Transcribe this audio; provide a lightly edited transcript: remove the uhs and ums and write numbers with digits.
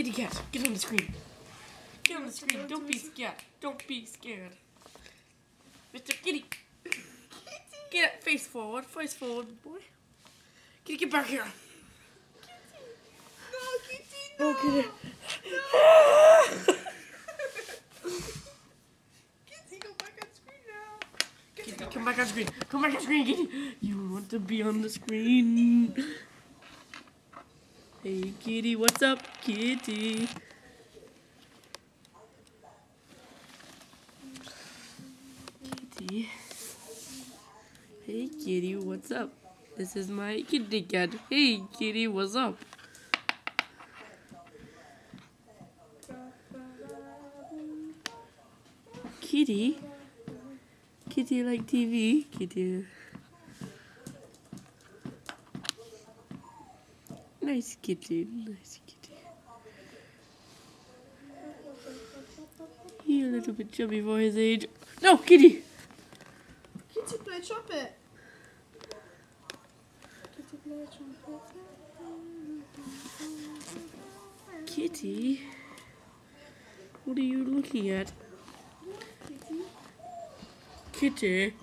Kitty cat, get on the screen. Get on the screen. Don't be scared. Don't be scared. Mr. Kitty. Get face forward, boy. Kitty, get back here. No, Kitty, no. Oh, Kitty. Kitty, go back on screen now. Kitty, come back on screen. Come back on screen, Kitty. You want to be on the screen. Hey, Kitty, what's up, Kitty? Kitty. Hey, Kitty, what's up? This is my kitty cat. Hey, Kitty, what's up? Kitty? Kitty like TV? Kitty. Nice kitty, nice kitty. He's a little bit chubby for his age. No, Kitty! Kitty, play trumpet. Kitty, play trumpet. Kitty? What are you looking at? Kitty. Kitty?